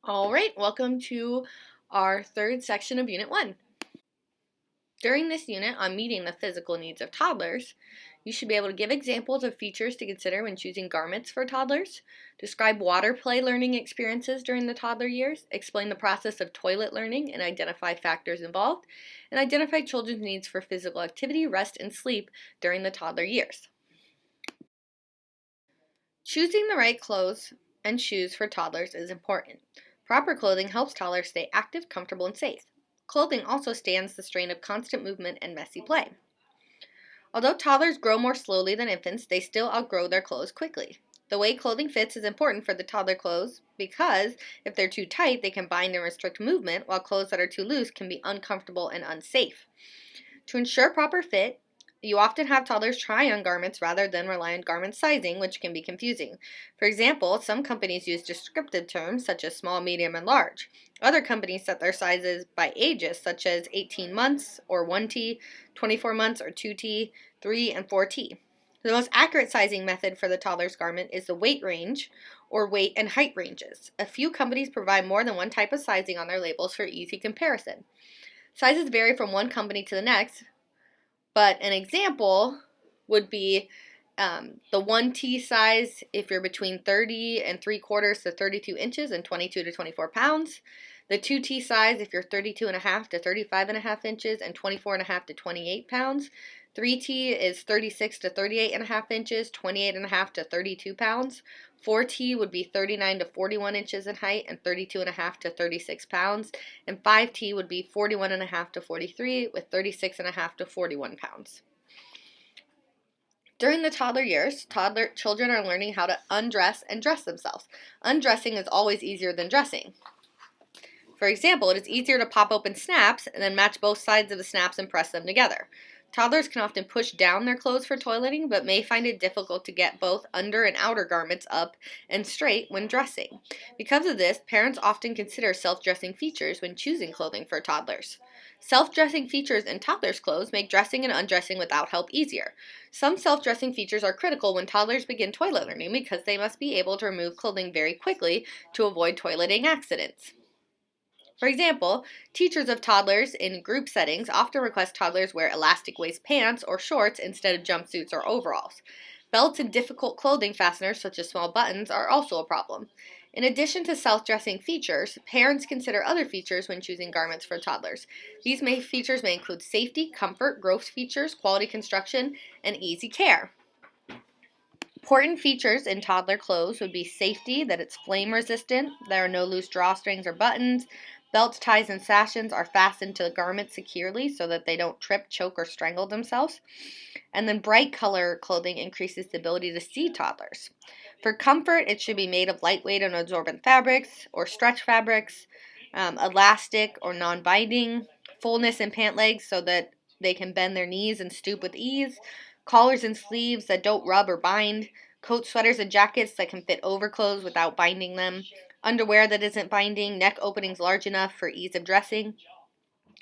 All right, welcome to our third section of Unit 1. During this unit on meeting the physical needs of toddlers, you should be able to give examples of features to consider when choosing garments for toddlers, describe water play learning experiences during the toddler years, explain the process of toilet learning and identify factors involved, and identify children's needs for physical activity, rest, and sleep during the toddler years. Choosing the right clothes and shoes for toddlers is important. Proper clothing helps toddlers stay active, comfortable, and safe. Clothing also stands the strain of constant movement and messy play. Although toddlers grow more slowly than infants, they still outgrow their clothes quickly. The way clothing fits is important for the toddler clothes because if they're too tight, they can bind and restrict movement, while clothes that are too loose can be uncomfortable and unsafe. To ensure proper fit, you often have toddlers try on garments rather than rely on garment sizing, which can be confusing. For example, some companies use descriptive terms such as small, medium, and large. Other companies set their sizes by ages, such as 18 months or 1T, 24 months or 2T, 3 and 4T. The most accurate sizing method for the toddler's garment is the weight range or weight and height ranges. A few companies provide more than one type of sizing on their labels for easy comparison. Sizes vary from one company to the next, but an example would be the 1T size if you're between 30 and 3/4 to 32 inches and 22 to 24 pounds. The 2T size if you're 32.5 to 35.5 inches and 24.5 to 28 pounds. 3T is 36 to 38.5 inches, 28.5 to 32 pounds. 4T would be 39 to 41 inches in height and 32.5 to 36 pounds. And 5T would be 41.5 to 43 with 36.5 to 41 pounds. During the toddler years, children are learning how to undress and dress themselves. Undressing is always easier than dressing. For example, it is easier to pop open snaps and then match both sides of the snaps and press them together. Toddlers can often push down their clothes for toileting, but may find it difficult to get both under and outer garments up and straight when dressing. Because of this, parents often consider self-dressing features when choosing clothing for toddlers. Self-dressing features in toddlers' clothes make dressing and undressing without help easier. Some self-dressing features are critical when toddlers begin toilet learning because they must be able to remove clothing very quickly to avoid toileting accidents. For example, teachers of toddlers in group settings often request toddlers wear elastic waist pants or shorts instead of jumpsuits or overalls. Belts and difficult clothing fasteners such as small buttons are also a problem. In addition to self-dressing features, parents consider other features when choosing garments for toddlers. These features may include safety, comfort, growth features, quality construction, and easy care. Important features in toddler clothes would be safety, that it's flame resistant, there are no loose drawstrings or buttons, belts, ties, and sashes are fastened to the garment securely so that they don't trip, choke, or strangle themselves. And then bright color clothing increases the ability to see toddlers. For comfort, it should be made of lightweight and absorbent fabrics or stretch fabrics, elastic or non-binding, fullness in pant legs so that they can bend their knees and stoop with ease, collars and sleeves that don't rub or bind, coats, sweaters, and jackets that can fit over clothes without binding them, underwear that isn't binding, neck openings large enough for ease of dressing.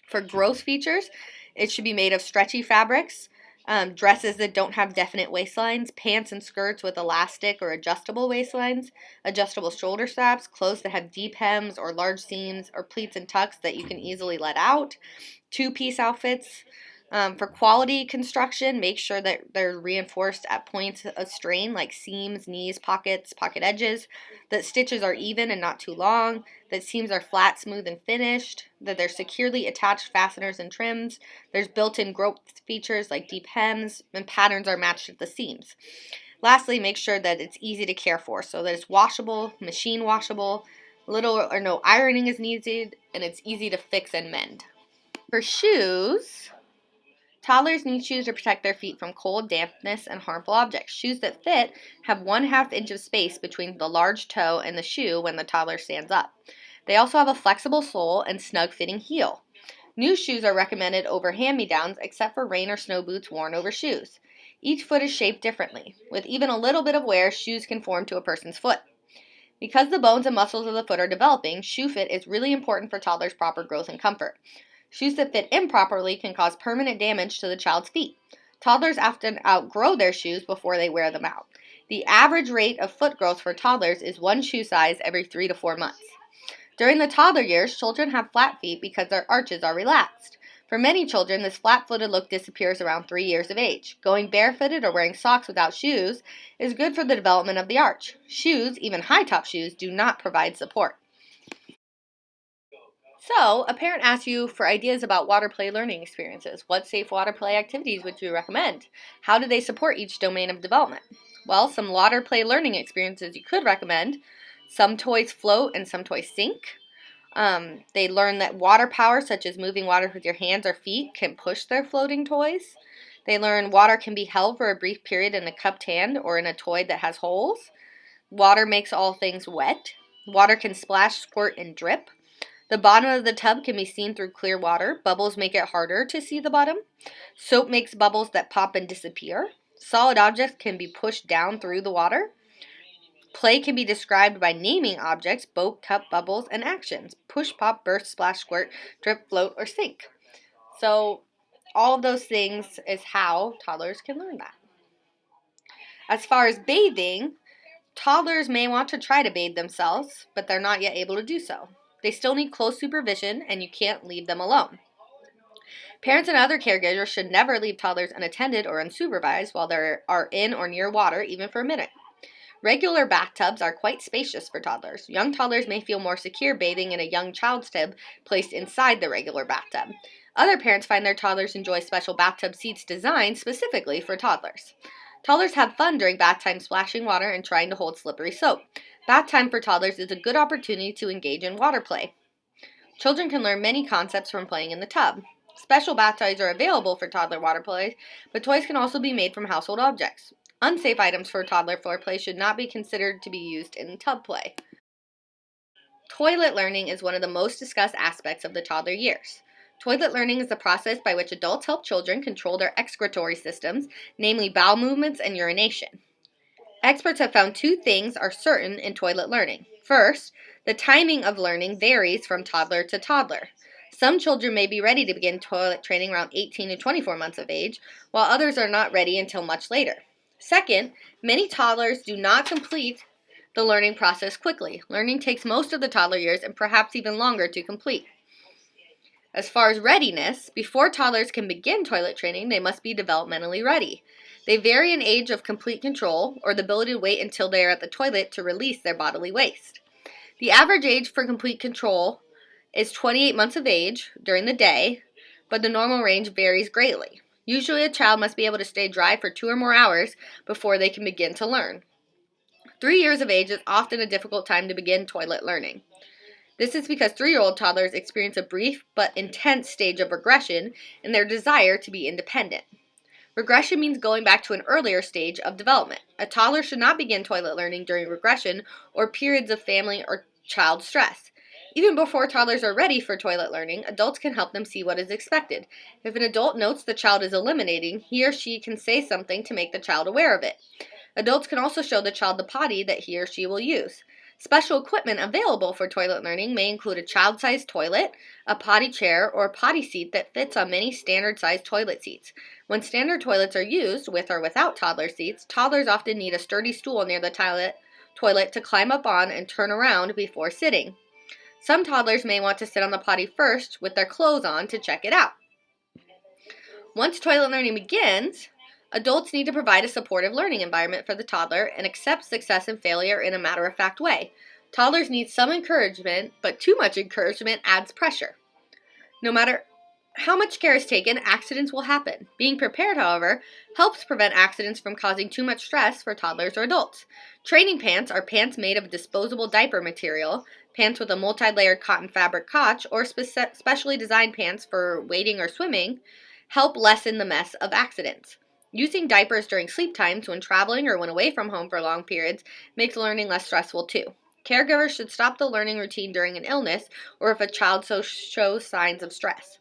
For growth features, it should be made of stretchy fabrics, dresses that don't have definite waistlines, pants and skirts with elastic or adjustable waistlines, adjustable shoulder straps, clothes that have deep hems or large seams, or pleats and tucks that you can easily let out, two-piece outfits. For quality construction, make sure that they're reinforced at points of strain like seams, knees, pockets, pocket edges, that stitches are even and not too long, that seams are flat, smooth, and finished, that they're securely attached fasteners and trims, there's built-in growth features like deep hems, and patterns are matched at the seams. Lastly, make sure that it's easy to care for so that it's washable, machine washable, little or no ironing is needed, and it's easy to fix and mend. For shoes, toddlers need shoes to protect their feet from cold, dampness, and harmful objects. Shoes that fit have 1/2 inch of space between the large toe and the shoe when the toddler stands up. They also have a flexible sole and snug-fitting heel. New shoes are recommended over hand-me-downs except for rain or snow boots worn over shoes. Each foot is shaped differently. With even a little bit of wear, shoes can form to a person's foot. Because the bones and muscles of the foot are developing, shoe fit is really important for toddlers' proper growth and comfort. Shoes that fit improperly can cause permanent damage to the child's feet. Toddlers often outgrow their shoes before they wear them out. The average rate of foot growth for toddlers is one shoe size every 3 to 4 months. During the toddler years, children have flat feet because their arches are relaxed. For many children, this flat-footed look disappears around 3 years of age. Going barefooted or wearing socks without shoes is good for the development of the arch. Shoes, even high-top shoes, do not provide support. So, a parent asks you for ideas about water play learning experiences. What safe water play activities would you recommend? How do they support each domain of development? Well, some water play learning experiences you could recommend. Some toys float and some toys sink. They learn that water power, such as moving water with your hands or feet, can push their floating toys. They learn water can be held for a brief period in a cupped hand or in a toy that has holes. Water makes all things wet. Water can splash, squirt, and drip. The bottom of the tub can be seen through clear water. Bubbles make it harder to see the bottom. Soap makes bubbles that pop and disappear. Solid objects can be pushed down through the water. Play can be described by naming objects, boat, cup, bubbles, and actions. Push, pop, burst, splash, squirt, drip, float, or sink. So all of those things is how toddlers can learn that. As far as bathing, toddlers may want to try to bathe themselves, but they're not yet able to do so. They still need close supervision, and you can't leave them alone. Parents and other caregivers should never leave toddlers unattended or unsupervised while they are in or near water, even for a minute. Regular bathtubs are quite spacious for toddlers. Young toddlers may feel more secure bathing in a young child's tub placed inside the regular bathtub. Other parents find their toddlers enjoy special bathtub seats designed specifically for toddlers. Toddlers have fun during bath time splashing water and trying to hold slippery soap. Bath time for toddlers is a good opportunity to engage in water play. Children can learn many concepts from playing in the tub. Special bath toys are available for toddler water play, but toys can also be made from household objects. Unsafe items for toddler floor play should not be considered to be used in tub play. Toilet learning is one of the most discussed aspects of the toddler years. Toilet learning is the process by which adults help children control their excretory systems, namely bowel movements and urination. Experts have found two things are certain in toilet learning. First, the timing of learning varies from toddler to toddler. Some children may be ready to begin toilet training around 18 to 24 months of age, while others are not ready until much later. Second, many toddlers do not complete the learning process quickly. Learning takes most of the toddler years and perhaps even longer to complete. As far as readiness, before toddlers can begin toilet training, they must be developmentally ready. They vary in age of complete control or the ability to wait until they are at the toilet to release their bodily waste. The average age for complete control is 28 months of age during the day, but the normal range varies greatly. Usually a child must be able to stay dry for 2 or more hours before they can begin to learn. 3 years of age is often a difficult time to begin toilet learning. This is because 3-year-old toddlers experience a brief but intense stage of regression in their desire to be independent. Regression means going back to an earlier stage of development. A toddler should not begin toilet learning during regression or periods of family or child stress. Even before toddlers are ready for toilet learning, adults can help them see what is expected. If an adult notes the child is eliminating, he or she can say something to make the child aware of it. Adults can also show the child the potty that he or she will use. Special equipment available for toilet learning may include a child-sized toilet, a potty chair, or a potty seat that fits on many standard-sized toilet seats. When standard toilets are used, with or without toddler seats, toddlers often need a sturdy stool near the toilet to climb up on and turn around before sitting. Some toddlers may want to sit on the potty first with their clothes on to check it out. Once toilet learning begins, adults need to provide a supportive learning environment for the toddler and accept success and failure in a matter-of-fact way. Toddlers need some encouragement, but too much encouragement adds pressure. No matter how much care is taken, accidents will happen. Being prepared, however, helps prevent accidents from causing too much stress for toddlers or adults. Training pants are pants made of disposable diaper material, pants with a multi-layered cotton fabric crotch, or specially designed pants for wading or swimming help lessen the mess of accidents. Using diapers during sleep times when traveling or when away from home for long periods makes learning less stressful too. Caregivers should stop the learning routine during an illness or if a child shows signs of stress.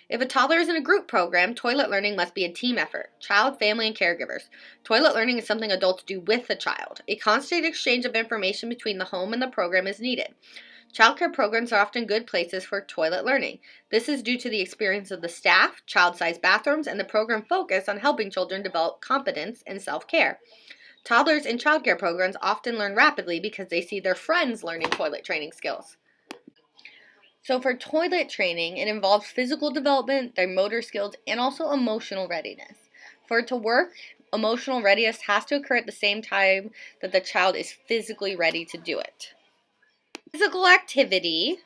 If a toddler is in a group program, toilet learning must be a team effort. Child, family, and caregivers. Toilet learning is something adults do with the child. A constant exchange of information between the home and the program is needed. Childcare programs are often good places for toilet learning. This is due to the experience of the staff, child-sized bathrooms, and the program focus on helping children develop competence and self-care. Toddlers in childcare programs often learn rapidly because they see their friends learning toilet training skills. So for toilet training, it involves physical development, their motor skills, and also emotional readiness. For it to work, emotional readiness has to occur at the same time that the child is physically ready to do it. Physical activity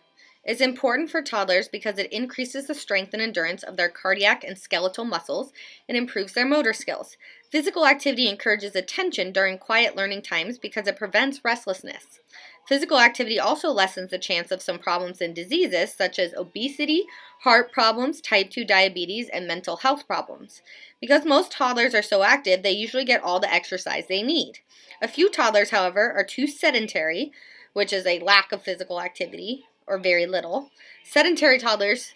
is important for toddlers because it increases the strength and endurance of their cardiac and skeletal muscles and improves their motor skills. Physical activity encourages attention during quiet learning times because it prevents restlessness. Physical activity also lessens the chance of some problems and diseases such as obesity, heart problems, type 2 diabetes, and mental health problems. Because most toddlers are so active, they usually get all the exercise they need. A few toddlers, however, are too sedentary, which is a lack of physical activity, or very little. Sedentary toddlers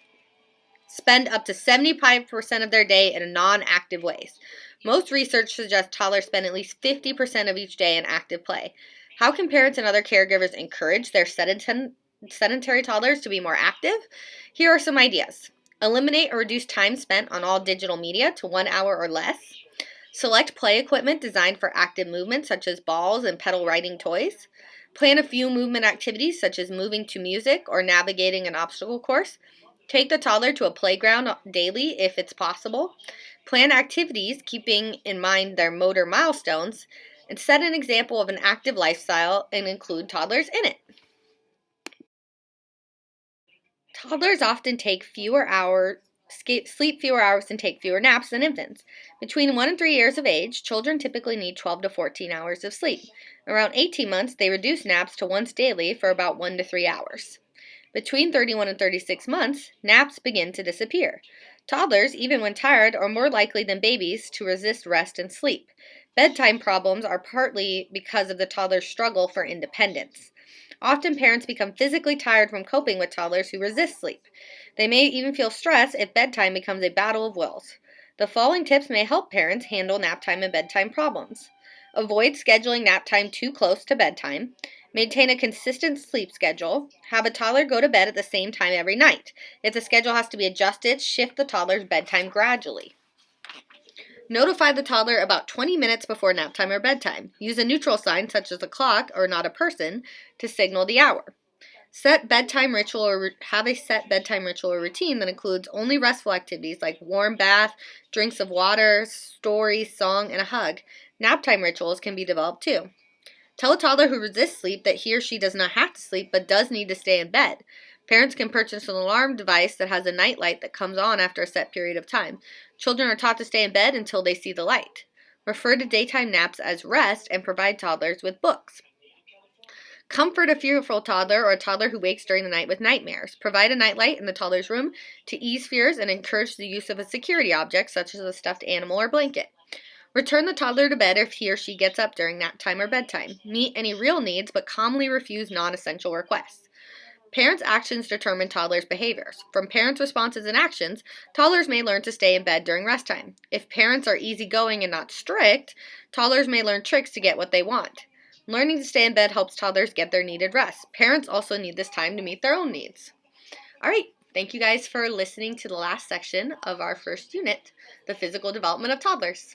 spend up to 75% of their day in non-active ways. Most research suggests toddlers spend at least 50% of each day in active play. How can parents and other caregivers encourage their sedentary toddlers to be more active? Here are some ideas. Eliminate or reduce time spent on all digital media to 1 hour or less. Select play equipment designed for active movement, such as balls and pedal riding toys. Plan a few movement activities, such as moving to music or navigating an obstacle course. Take the toddler to a playground daily if it's possible. Plan activities keeping in mind their motor milestones. And set an example of an active lifestyle and include toddlers in it. Toddlers often sleep fewer hours and take fewer naps than infants. Between 1 and 3 years of age, children typically need 12 to 14 hours of sleep. Around 18 months, they reduce naps to once daily for about 1 to 3 hours. Between 31 and 36 months, naps begin to disappear. Toddlers, even when tired, are more likely than babies to resist rest and sleep. Bedtime problems are partly because of the toddler's struggle for independence. Often parents become physically tired from coping with toddlers who resist sleep. They may even feel stress if bedtime becomes a battle of wills. The following tips may help parents handle naptime and bedtime problems. Avoid scheduling naptime too close to bedtime. Maintain a consistent sleep schedule. Have a toddler go to bed at the same time every night. If the schedule has to be adjusted, shift the toddler's bedtime gradually. Notify the toddler about 20 minutes before naptime or bedtime. Use a neutral sign, such as a clock or not a person, to signal the hour. Have a set bedtime ritual or routine that includes only restful activities like warm bath, drinks of water, stories, song, and a hug. Naptime rituals can be developed too. Tell a toddler who resists sleep that he or she does not have to sleep but does need to stay in bed. Parents can purchase an alarm device that has a night light that comes on after a set period of time. Children are taught to stay in bed until they see the light. Refer to daytime naps as rest and provide toddlers with books. Comfort a fearful toddler or a toddler who wakes during the night with nightmares. Provide a nightlight in the toddler's room to ease fears and encourage the use of a security object such as a stuffed animal or blanket. Return the toddler to bed if he or she gets up during nap time or bedtime. Meet any real needs but calmly refuse non-essential requests. Parents' actions determine toddlers' behaviors. From parents' responses and actions, toddlers may learn to stay in bed during rest time. If parents are easygoing and not strict, toddlers may learn tricks to get what they want. Learning to stay in bed helps toddlers get their needed rest. Parents also need this time to meet their own needs. All right, thank you guys for listening to the last section of our first unit, the physical development of toddlers.